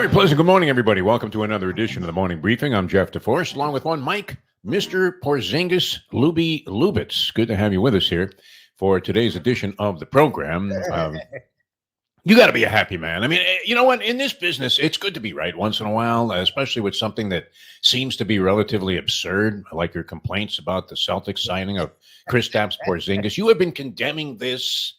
Very pleasant good morning, everybody. Welcome to another edition of the Morning Briefing. I'm Jeff DeForest, along with one Mike, Mr. Porzingis Lubie Lubitz. Good to have you with us here for today's edition of the program. You got to be a happy man. I mean, you know what? In this business, it's good to be right once in a while, especially with something that seems to be relatively absurd, like your complaints about the Celtics signing of Kristaps Porzingis. You have been condemning this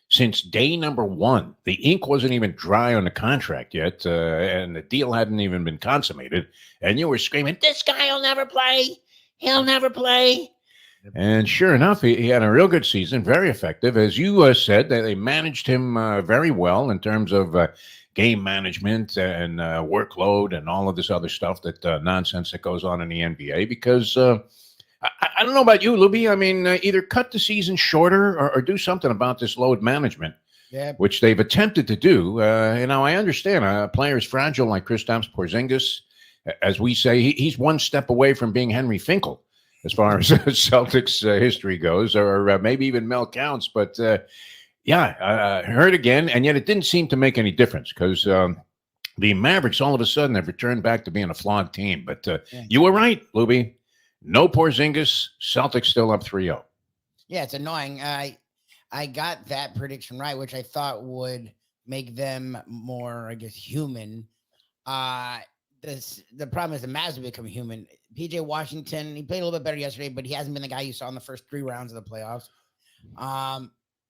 since day number one. The ink wasn't even dry on the contract yet, and the deal hadn't even been consummated. And you were screaming, "This guy will never play. He'll never play." And sure enough, he had a real good season, very effective. As you said, they managed him very well in terms of game management and workload and all of this other stuff, that nonsense that goes on in the NBA. Because I don't know about you, Lubie. I mean, either cut the season shorter or do something about this load management, which they've attempted to do. I understand a player is fragile like Kristaps Porzingis. As we say, he's one step away from being Henry Finkel as far as Celtics history goes, or maybe even Mel Counts. But, heard again, and yet it didn't seem to make any difference because the Mavericks all of a sudden have returned back to being a flawed team. But you were right, Lubie. No Porzingis, Celtics still up 3-0. Yeah, it's annoying. I got that prediction right, which I thought would make them more, I guess, human. The problem is the Mavs have become human. PJ Washington, he played a little bit better yesterday, but he hasn't been the guy you saw in the first 3 rounds of the playoffs.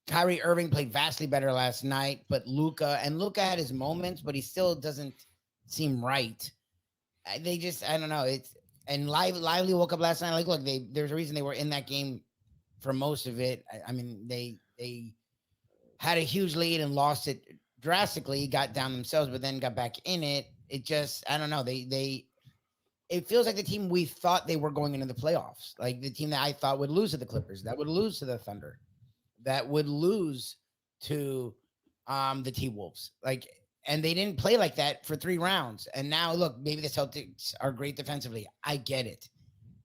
Kyrie Irving played vastly better last night, but Luka had his moments, but he still doesn't seem right. I don't know. And Lively woke up last night. Like, look, there's a reason they were in that game for most of it. I mean, they had a huge lead and lost it drastically, got down themselves, but then got back in it. It just, I don't know. It feels like the team we thought they were going into the playoffs, like the team that I thought would lose to the Clippers, that would lose to the Thunder, that would lose to the T-Wolves. And they didn't play like that for 3 rounds. And now, look, maybe the Celtics are great defensively. I get it.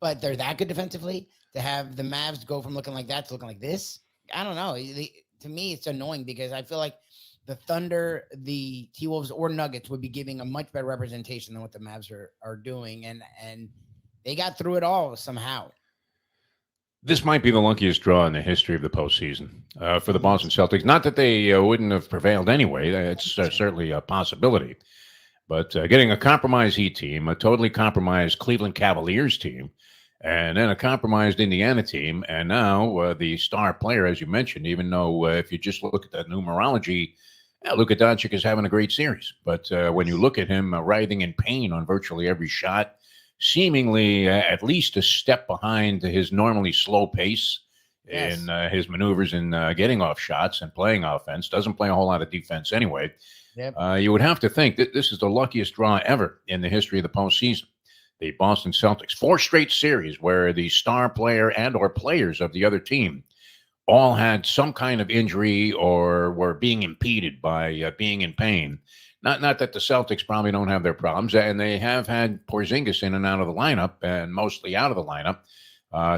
But they're that good defensively to have the Mavs go from looking like that to looking like this? I don't know. To me, it's annoying because I feel like the Thunder, the T-Wolves, or Nuggets would be giving a much better representation than what the Mavs are doing. And they got through it all somehow. This might be the luckiest draw in the history of the postseason for the Boston Celtics. Not that they wouldn't have prevailed anyway. It's certainly a possibility. But getting a compromised Heat team, a totally compromised Cleveland Cavaliers team, and then a compromised Indiana team, and now the star player, as you mentioned, even though if you just look at the numerology, Luka Doncic is having a great series. But when you look at him writhing in pain on virtually every shot, seemingly at least a step behind his normally slow pace in his maneuvers in getting off shots and playing offense. Doesn't play a whole lot of defense anyway. You would have to think that this is the luckiest draw ever in the history of the postseason. The Boston Celtics, 4 straight series where the star player and or players of the other team all had some kind of injury or were being impeded by being in pain. Not that the Celtics probably don't have their problems, and they have had Porzingis in and out of the lineup, and mostly out of the lineup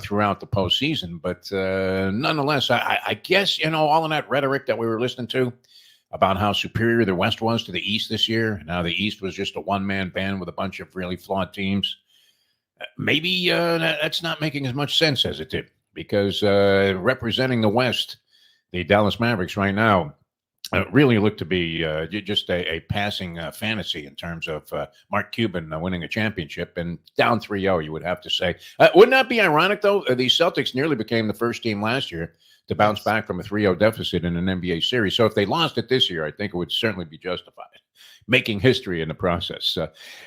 throughout the postseason. But nonetheless, I guess, all of that rhetoric that we were listening to about how superior the West was to the East this year, and how the East was just a one-man band with a bunch of really flawed teams, maybe that's not making as much sense as it did, because representing the West, the Dallas Mavericks right now, really looked to be just a passing fantasy in terms of Mark Cuban winning a championship, and down 3-0, you would have to say. Wouldn't that be ironic, though? The Celtics nearly became the first team last year to bounce back from a 3-0 deficit in an NBA series. So if they lost it this year, I think it would certainly be justified, making history in the process.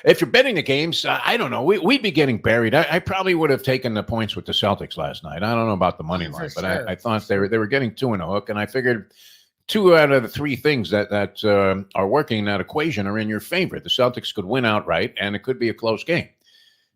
If you're betting the games, I don't know. We'd be getting buried. I probably would have taken the points with the Celtics last night. I don't know about the money line, but I thought they were getting 2 in a hook, and I figured 2 out of the 3 things that are working in that equation are in your favor. The Celtics could win outright, and it could be a close game.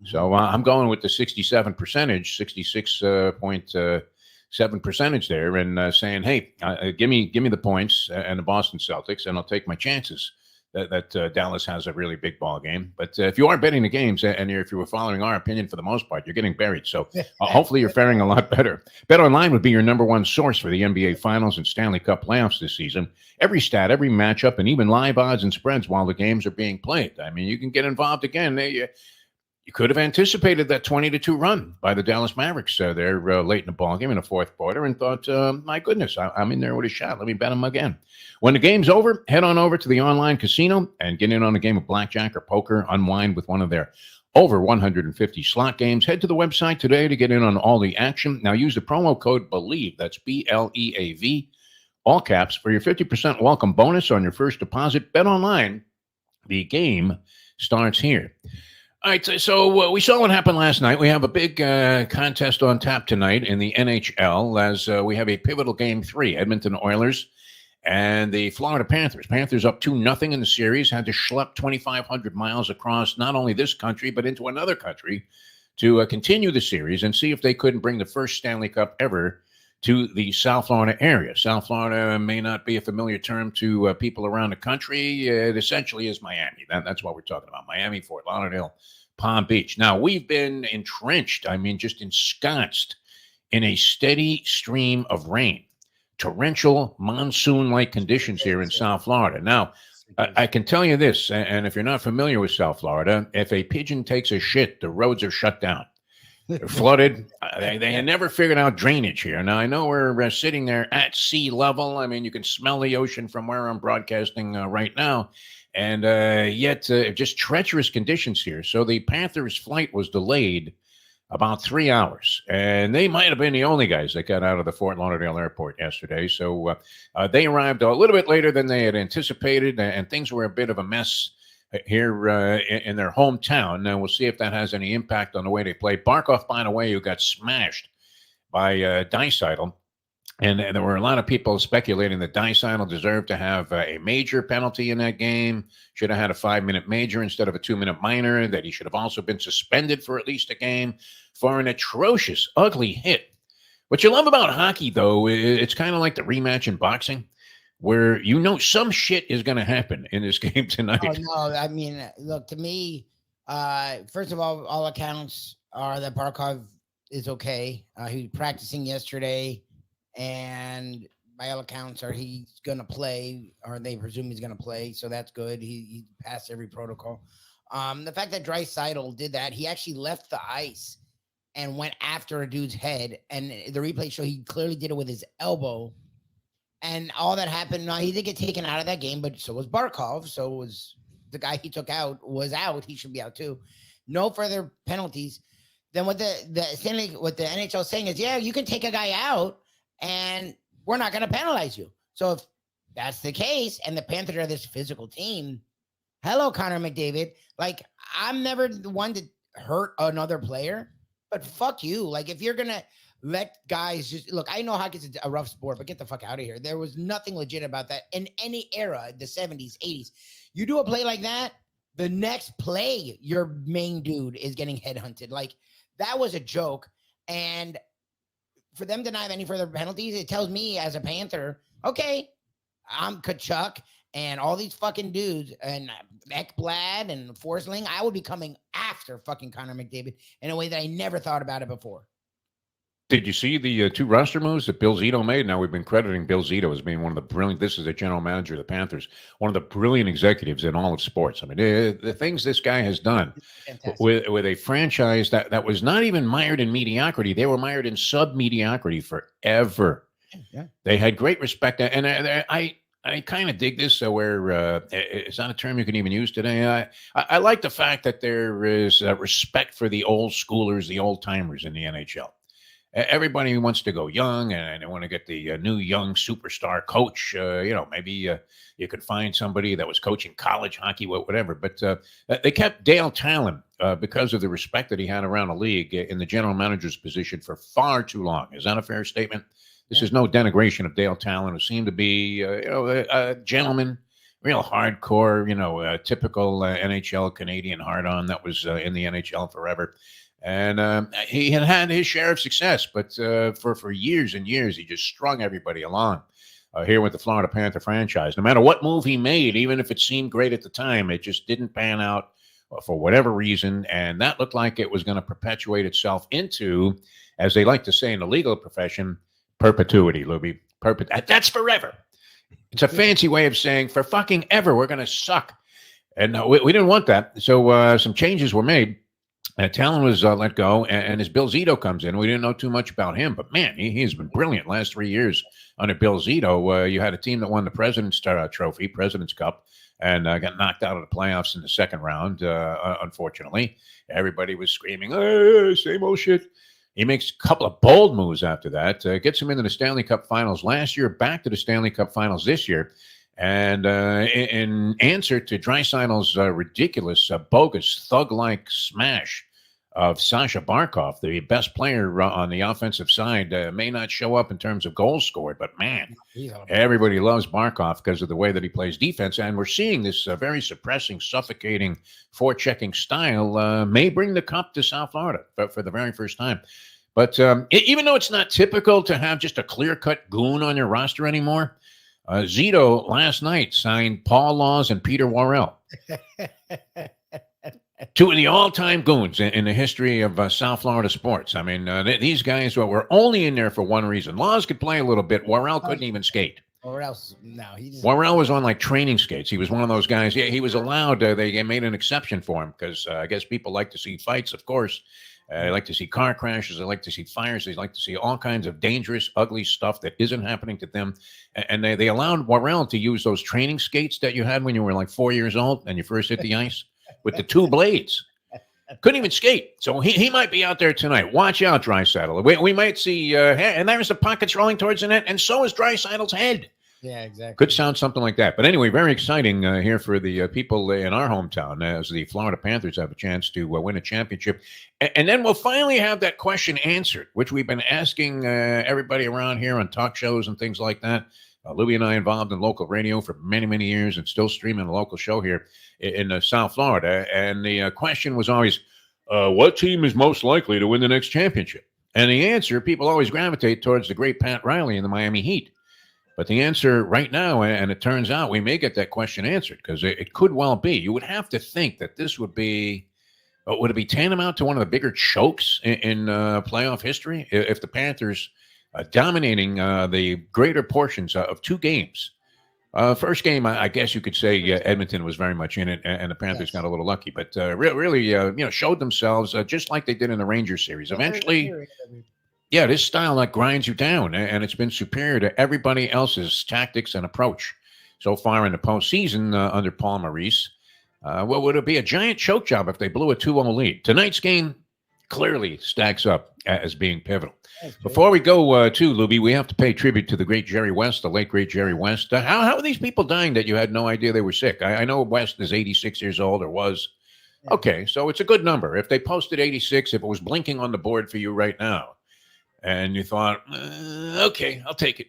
So I'm going with the 66.7 percentage there, and saying, hey, give me the points and the Boston Celtics, and I'll take my chances that Dallas has a really big ball game. But if you are betting the games, and if you were following our opinion for the most part, you're getting buried. So hopefully you're faring a lot better. BetOnline would be your number one source for the NBA Finals and Stanley Cup playoffs this season. Every stat, every matchup, and even live odds and spreads while the games are being played. I mean, you can get involved again. You could have anticipated that 20-2 run by the Dallas Mavericks there late in the ballgame in the fourth quarter and thought, my goodness, I'm in there with a shot. Let me bet them again. When the game's over, head on over to the online casino and get in on a game of blackjack or poker, unwind with one of their over 150 slot games. Head to the website today to get in on all the action. Now use the promo code BELIEVE, that's BLEAV, all caps, for your 50% welcome bonus on your first deposit. Bet online. The game starts here. All right, so we saw what happened last night. We have a big contest on tap tonight in the NHL as we have a pivotal game 3, Edmonton Oilers and the Florida Panthers. Panthers up 2-0 in the series, had to schlep 2,500 miles across not only this country but into another country to continue the series and see if they couldn't bring the first Stanley Cup ever to the South Florida area. South Florida may not be a familiar term to people around the country. It essentially is Miami. That's what we're talking about. Miami, Fort Lauderdale, Palm Beach. Now, we've been entrenched, just ensconced in a steady stream of rain, torrential monsoon-like conditions here in South Florida. Now, I can tell you this, and if you're not familiar with South Florida, if a pigeon takes a shit, the roads are shut down. They're flooded. They had never figured out drainage here. Now, I know we're sitting there at sea level. You can smell the ocean from where I'm broadcasting right now. And yet just treacherous conditions here. So the Panthers' flight was delayed about 3 hours. And they might have been the only guys that got out of the Fort Lauderdale airport yesterday. So they arrived a little bit later than they had anticipated. And things were a bit of a mess here in their hometown. Now, we'll see if that has any impact on the way they play. Barkov, by the way, who got smashed by Dreisaitl. And there were a lot of people speculating that Dreisaitl deserved to have a major penalty in that game, should have had a 5-minute major instead of a 2-minute minor, that he should have also been suspended for at least a game for an atrocious, ugly hit. What you love about hockey, though, it's kind of like the rematch in boxing, where some shit is going to happen in this game tonight. Oh, no, look, to me, first of all accounts are that Barkov is okay. He was practicing yesterday, and by all accounts he's going to play, or they presume he's going to play, so that's good. He passed every protocol. The fact that Dreisaitl did that, he actually left the ice and went after a dude's head, and the replay show he clearly did it with his elbow. And all that happened. Now, he did get taken out of that game, but so was Barkov. So was the guy he took out was out. He should be out too. No further penalties. Then what the NHL is saying is, yeah, you can take a guy out, and we're not going to penalize you. So if that's the case, and the Panthers are this physical team, hello, Connor McDavid. I'm never the one to hurt another player, but fuck you. If you're gonna let guys just look, I know hockey's a rough sport, but get the fuck out of here. There was nothing legit about that in any era, the 70s, 80s. You do a play like that, the next play, your main dude is getting headhunted. That was a joke. And for them to not have any further penalties, it tells me as a Panther, okay, I'm Kachuk and all these fucking dudes and Ekblad and Forsling, I would be coming after fucking Connor McDavid in a way that I never thought about it before. Did you see the two roster moves that Bill Zito made? Now, we've been crediting Bill Zito as being one of the brilliant, this is the general manager of the Panthers, one of the brilliant executives in all of sports. The things this guy has done with a franchise that was not even mired in mediocrity. They were mired in sub-mediocrity forever. Yeah. They had great respect. And I kind of dig this, where it's not a term you can even use today. I like the fact that there is respect for the old schoolers, the old timers in the NHL. Everybody wants to go young, and they want to get the new young superstar coach. Maybe you could find somebody that was coaching college hockey, whatever. But they kept Dale Talon because of the respect that he had around the league in the general manager's position for far too long. Is that a fair statement? This is no denigration of Dale Talon, who seemed to be a gentleman, real hardcore, typical NHL Canadian hard-on that was in the NHL forever. And he had his share of success, but for years and years, he just strung everybody along. here with the Florida Panther franchise. No matter what move he made, even if it seemed great at the time, it just didn't pan out for whatever reason. And that looked like it was going to perpetuate itself into, as they like to say in the legal profession, perpetuity, Lubie. That's forever. It's a fancy way of saying for fucking ever, we're going to suck. And we didn't want that. So some changes were made. Talon was let go, and as Bill Zito comes in, we didn't know too much about him. But, man, he has been brilliant last 3 years under Bill Zito. You had a team that won the President's Trophy, President's Cup, and got knocked out of the playoffs in the second round, unfortunately. Everybody was screaming, hey, same old shit. He makes a couple of bold moves after that, gets him into the Stanley Cup Finals last year, back to the Stanley Cup Finals this year. And in answer to Draisaitl's ridiculous, bogus, thug-like smash of Sasha Barkov, the best player on the offensive side, may not show up in terms of goals scored, but man, everybody loves Barkov because of the way that he plays defense. And we're seeing this very suppressing, suffocating, forechecking style may bring the cup to South Florida for the very first time. But even though it's not typical to have just a clear-cut goon on your roster anymore, Zito last night signed Paul Laws and Peter Worrell. Two of the all-time goons in the history of South Florida sports. I mean, these guys were only in there for one reason. Laws could play a little bit. Worrell couldn't even skate. Worrell was on like training skates. He was one of those guys. Yeah, he was allowed. They made an exception for him because I guess people like to see fights, of course. They like to see car crashes. They like to see fires. They like to see all kinds of dangerous, ugly stuff that isn't happening to them. And they allowed Worrell to use those training skates that you had when you were like 4 years old and you first hit the ice with the two blades. Couldn't even skate. So he might be out there tonight. Watch out, Draisaitl. We might see, and there's the pockets rolling towards the net, and so is Draisaitl's head. Yeah, exactly. Could sound something like that. But anyway, very exciting here for the people in our hometown as the Florida Panthers have a chance to win a championship. And then we'll finally have that question answered, which we've been asking everybody around here on talk shows and things like that. Lubie and I involved in local radio for many, many years and still streaming a local show here in South Florida. And the question was always, what team is most likely to win the next championship? And the answer, people always gravitate towards the great Pat Riley and the Miami Heat. But the answer right now, and it turns out we may get that question answered because it could well be. You would have to think that this would it be tantamount to one of the bigger chokes in playoff history if the Panthers dominating the greater portions of two games. First game, I guess you could say Edmonton was very much in it, and the Panthers got a little lucky, but really, showed themselves just like they did in the Rangers series. Eventually, yeah, this style that grinds you down, and it's been superior to everybody else's tactics and approach so far in the postseason under Paul Maurice. Well, would it be a giant choke job if they blew a 2-0 lead? Tonight's game clearly stacks up as being pivotal. Before we go to Lubie, we have to pay tribute to the great Jerry West, the late great Jerry West. How are these people dying that you had no idea they were sick? I know West is 86 years old or was. Okay, so it's a good number. If they posted 86, if it was blinking on the board for you right now, and you thought, okay, I'll take it.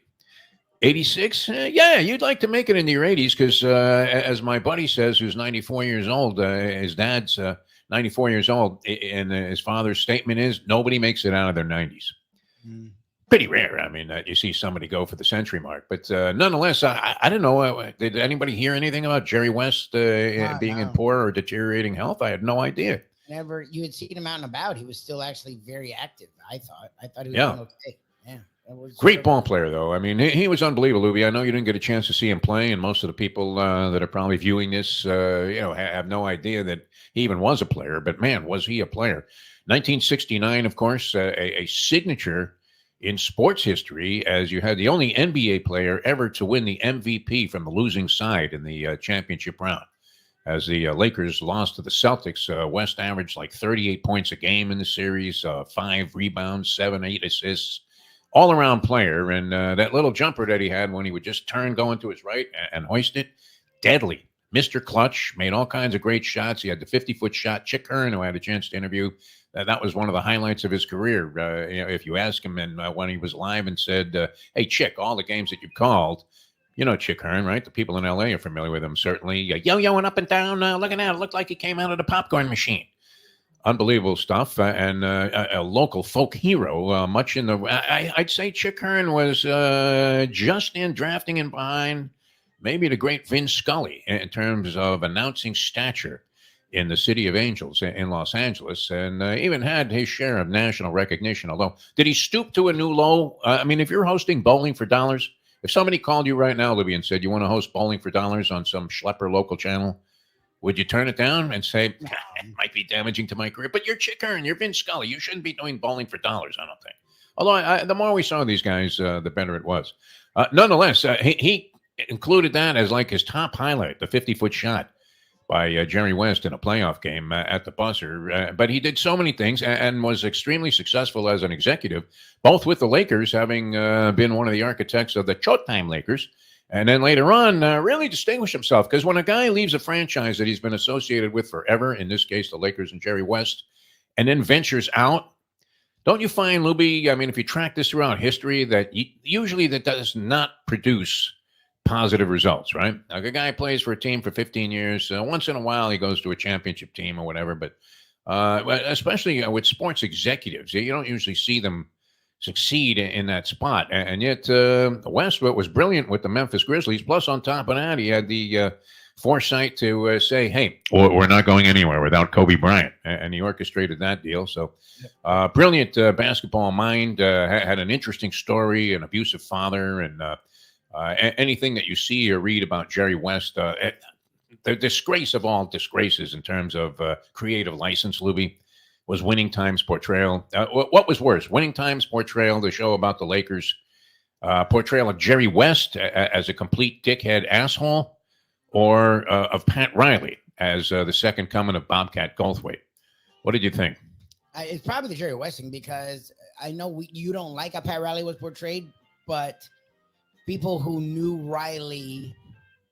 86? Yeah, you'd like to make it in your 80s because, as my buddy says, who's 94 years old, his dad's 94 years old, and his father's statement is nobody makes it out of their 90s. Pretty rare. I mean, you see somebody go for the century mark. But nonetheless, I don't know. Did anybody hear anything about Jerry West being in poor or deteriorating health? I had no idea. Whenever you had seen him out and about, he was still actually very active. I thought he was doing okay. Yeah, great ball player, though. I mean, he was unbelievable, Lubie. I know you didn't get a chance to see him play, and most of the people that are probably viewing this, have no idea that he even was a player. But man, was he a player? 1969, of course, a signature in sports history, as you had the only NBA player ever to win the MVP from the losing side in the championship round. As the Lakers lost to the Celtics, West averaged like 38 points a game in the series, 5 rebounds, 7-8 assists, all-around player. And that little jumper that he had when he would just turn going to his right and hoist it, deadly. Mr. Clutch, made all kinds of great shots. He had the 50-foot shot. Chick Hearn, who I had a chance to interview, that was one of the highlights of his career. If you ask him and when he was live and said, hey, Chick, all the games that you called, you know Chick Hearn, right? The people in L.A. are familiar with him, certainly. Yo-yoing up and down, look at that. It looked like he came out of the popcorn machine. unbelievable stuff, and a local folk hero. Much in the, I'd say Chick Hearn was just in drafting in behind maybe the great Vin Scully in terms of announcing stature in the City of Angels in Los Angeles, and even had his share of national recognition. Although, did he stoop to a new low? I mean, if you're hosting Bowling for Dollars, if somebody called you right now, Libby, and said you want to host Bowling for Dollars on some schlepper local channel, would you turn it down and say, No. it might be damaging to my career? But you're Chick Hearn, you're Vin Scully. You shouldn't be doing Bowling for Dollars, I don't think. Although the more we saw these guys, the better it was. Nonetheless, he included that as like his top highlight, the 50-foot shot by Jerry West in a playoff game at the buzzer. But he did so many things and was extremely successful as an executive, both with the Lakers, having been one of the architects of the Showtime Lakers, and then later on, really distinguished himself. Because when a guy leaves a franchise that he's been associated with forever, in this case, the Lakers and Jerry West, and then ventures out, don't you find, Lubie, I mean, if you track this throughout history, that usually that does not produce positive results, right? Like a guy plays for a team for 15 years. Once in a while, he goes to a championship team or whatever. But especially with sports executives, you don't usually see them succeed in that spot. And yet Westwood was brilliant with the Memphis Grizzlies. Plus, on top of that, he had the foresight to say, hey, we're not going anywhere without Kobe Bryant. And he orchestrated that deal. So brilliant basketball mind, had an interesting story, an abusive father, and anything that you see or read about Jerry West, the disgrace of all disgraces in terms of creative license, Lubie, was Winning Time's portrayal. What was worse, Winning Time's portrayal, the show about the Lakers, portrayal of Jerry West as a complete dickhead asshole, or of Pat Riley as the second coming of Bobcat Goldthwait? What did you think? It's probably the Jerry West thing, because I know you don't like how Pat Riley was portrayed, but people who knew Riley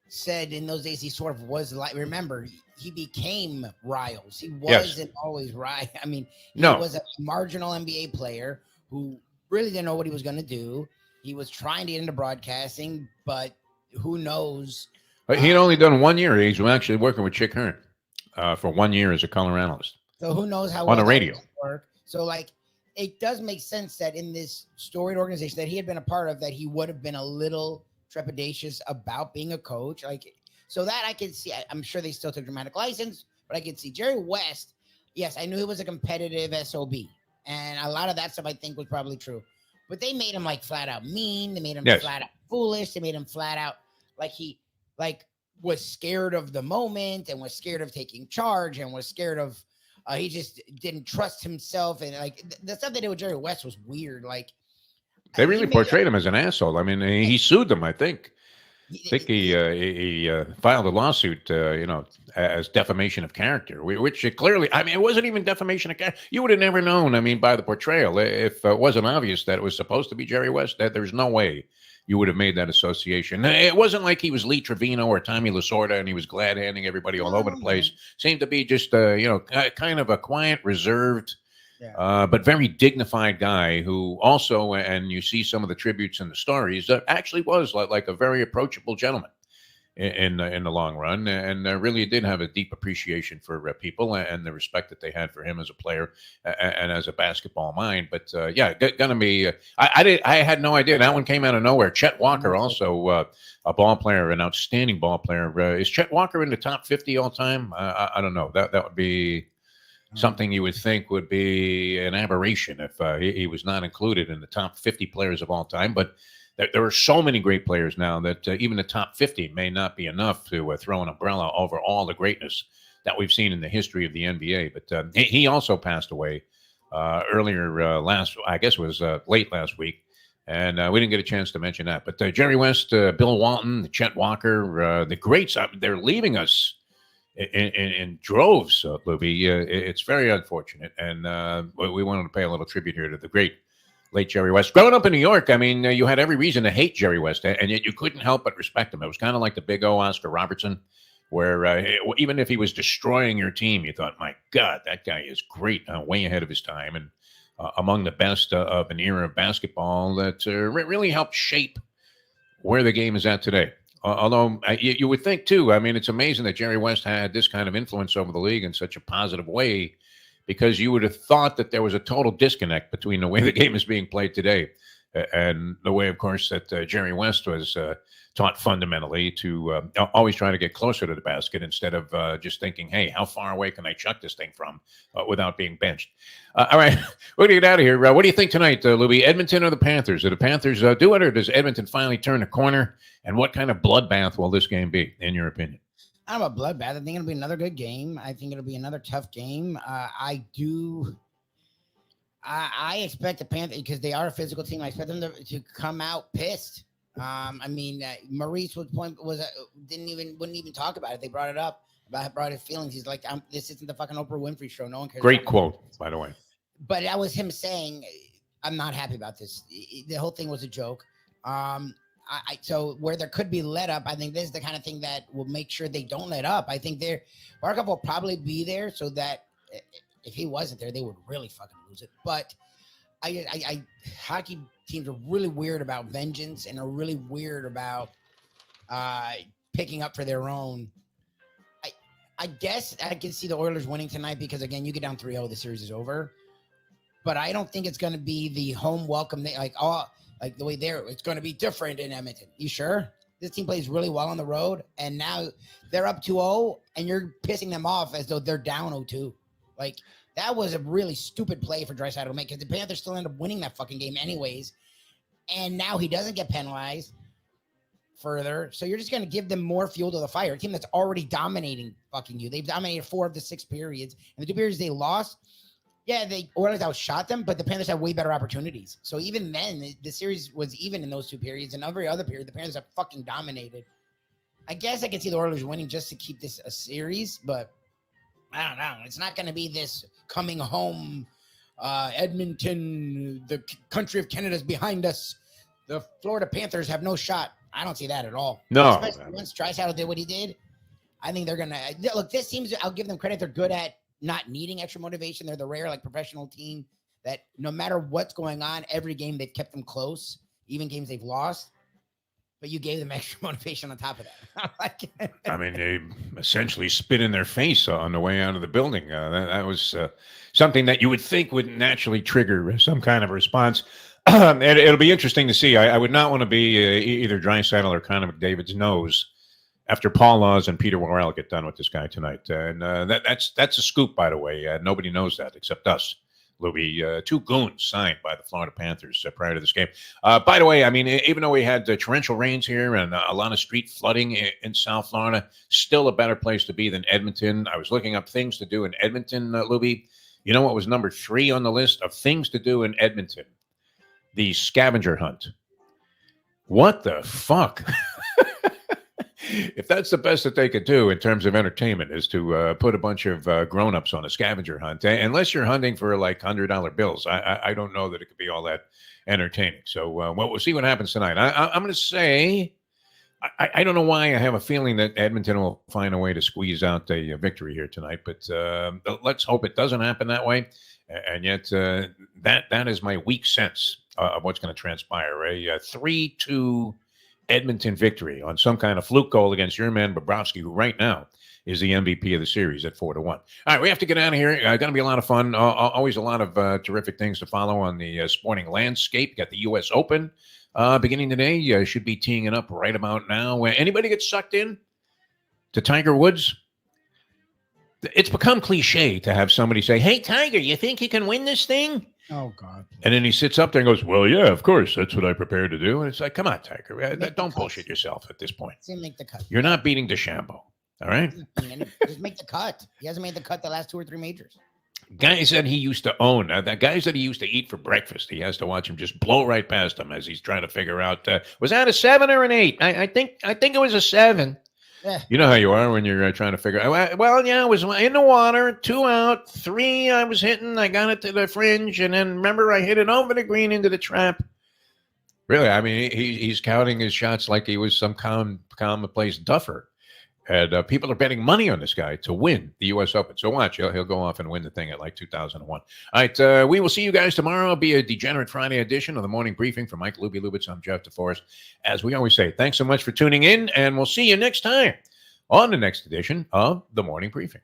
said in those days he sort of was like, remember, he became Riles. He wasn't always right. I mean, he was a marginal NBA player who really didn't know what he was going to do. He was trying to get into broadcasting, but who knows? He had only done 1 year. He's actually working with Chick Hearn for 1 year as a color analyst. So who knows how on the radio work. So like, it does make sense that in this storied organization that he had been a part of, that he would have been a little trepidatious about being a coach. Like, so that I can see. I'm sure they still took dramatic license, but I could see Jerry West. Yes, I knew he was a competitive SOB, and a lot of that stuff I think was probably true. But they made him like flat out mean. They made him flat out foolish. They made him flat out like he was scared of the moment and was scared of taking charge and was scared of. He just didn't trust himself, and like the stuff they did with Jerry West was weird. Like, they really portrayed him as an asshole. I mean, he sued them. I think he filed a lawsuit, as defamation of character, which it clearly, I mean, it wasn't even defamation of character. You would have never known, I mean, by the portrayal, if it wasn't obvious that it was supposed to be Jerry West, that there's no way you would have made that association. It wasn't like he was Lee Trevino or Tommy Lasorda and he was glad handing everybody all over the place. Seemed to be just, kind of a quiet, reserved, but very dignified guy who also, and you see some of the tributes in the stories, actually was like a very approachable gentleman in the long run, and really did have a deep appreciation for people and the respect that they had for him as a player and as a basketball mind. But gonna be. I had no idea that one came out of nowhere. Chet Walker, also a ball player, an outstanding ball player. Is Chet Walker in the top 50 all time? I don't know. That would be something you would think would be an aberration if he was not included in the top 50 players of all time. But there are so many great players now that even the top 50 may not be enough to throw an umbrella over all the greatness that we've seen in the history of the NBA. But he also passed away earlier late last week. And we didn't get a chance to mention that. But Jerry West, Bill Walton, Chet Walker, the greats, they're leaving us in droves, Lubie. It's very unfortunate. And we wanted to pay a little tribute here to the great late Jerry West. Growing up in New York, I mean, you had every reason to hate Jerry West, and yet you couldn't help but respect him. It was kind of like the Big O Oscar Robertson, where even if he was destroying your team, you thought, my God, that guy is great, way ahead of his time, and among the best of an era of basketball that really helped shape where the game is at today. Although you would think, too, I mean, it's amazing that Jerry West had this kind of influence over the league in such a positive way because you would have thought that there was a total disconnect between the way the game is being played today and the way, of course, that Jerry West was taught fundamentally to always try to get closer to the basket instead of just thinking, hey, how far away can I chuck this thing from without being benched? All right, we're going to get out of here. What do you think tonight, Lubie? Edmonton or the Panthers? Do the Panthers do it, or does Edmonton finally turn the corner? And what kind of bloodbath will this game be, in your opinion? I'm a bloodbath. I think it'll be another good game. I think it'll be another tough game. I expect the Panthers, because they are a physical team, I expect them to come out pissed. Maurice wouldn't even talk about it. They brought it up brought his feelings. He's like, this isn't the fucking Oprah Winfrey show. No one cares. Great quote, by the way. But that was him saying, I'm not happy about this. The whole thing was a joke. So where there could be let up, I think this is the kind of thing that will make sure they don't let up. I think Barkov will probably be there so that if he wasn't there, they would really fucking lose it. But hockey teams are really weird about vengeance and are really weird about picking up for their own. I guess I can see the Oilers winning tonight because, again, you get down 3-0, the series is over. But I don't think it's going to be the home welcome, like the way it's going to be different in Edmonton. You sure? This team plays really well on the road, and now they're up 2-0, and you're pissing them off as though they're down 0-2. Like, that was a really stupid play for Draisaitl to make, because the Panthers still end up winning that fucking game anyways. And now he doesn't get penalized further. So you're just going to give them more fuel to the fire. A team that's already dominating fucking you. They've dominated 4 of the 6 periods. And the 2 periods they lost, yeah, they Oilers outshot them, but the Panthers have way better opportunities. So even then, the series was even in those 2 periods. And every other period, the Panthers have fucking dominated. I guess I can see the Oilers winning just to keep this a series, but I don't know. It's not going to be this coming home, Edmonton, the country of Canada's behind us. The Florida Panthers have no shot. I don't see that at all. No. Especially once Draisaitl did what he did, I think they're going to look. This seems, I'll give them credit. They're good at not needing extra motivation. They're the rare, professional team that no matter what's going on, every game they've kept them close, even games they've lost. But you gave them extra motivation on top of that. I mean, they essentially spit in their face on the way out of the building. That was something that you would think would naturally trigger some kind of response. And it'll be interesting to see. I would not want to be either Draisaitl or Connor McDavid's nose after Paul Laws and Peter Worrell get done with this guy tonight. And that's a scoop, by the way. Nobody knows that except us. Lubie, 2 goons signed by the Florida Panthers prior to this game. By the way, I mean, even though we had torrential rains here and a lot of street flooding in South Florida, still a better place to be than Edmonton. I was looking up things to do in Edmonton, Lubie. You know what was number 3 on the list of things to do in Edmonton? The scavenger hunt. What the fuck? If that's the best that they could do in terms of entertainment is to put a bunch of grown-ups on a scavenger hunt, unless you're hunting for $100 bills, I don't know that it could be all that entertaining. So we'll see what happens tonight. I'm going to say, I don't know why I have a feeling that Edmonton will find a way to squeeze out a victory here tonight, but let's hope it doesn't happen that way. And yet that is my weak sense of what's going to transpire. A 3-2 Edmonton victory on some kind of fluke goal against your man Bobrovsky, who right now is the MVP of the series at 4-1. All right, we have to get out of here. Going to be a lot of fun. Always a lot of terrific things to follow on the sporting landscape. Got the U.S. Open beginning today. Should be teeing it up right about now. Anybody get sucked in to Tiger Woods? It's become cliche to have somebody say, "Hey, Tiger, you think you can win this thing?" Oh, God. And then he sits up there and goes, "Well, yeah, of course. That's what I prepared to do." And it's like, come on, Tiger. Don't bullshit yourself at this point. Make the cut. You're not beating DeChambeau. All right? Just make the cut. He hasn't made the cut the last 2 or 3 majors. Guys that he used to own, the guys that he used to eat for breakfast, he has to watch him just blow right past him as he's trying to figure out, was that a 7 or an 8? I think it was a 7. Yeah. You know how you are when you're trying to figure out. Well, yeah, I was in the water, 2 out, 3 I was hitting. I got it to the fringe, and then remember I hit it over the green into the trap. Really, I mean, he's counting his shots like he was some commonplace duffer. And people are betting money on this guy to win the U.S. Open. So watch, he'll go off and win the thing at like 2001. All right, we will see you guys tomorrow. It'll be a Degenerate Friday edition of the Morning Briefing from Mike Lubie Lubitz. I'm Jeff DeForest. As we always say, thanks so much for tuning in, and we'll see you next time on the next edition of the Morning Briefing.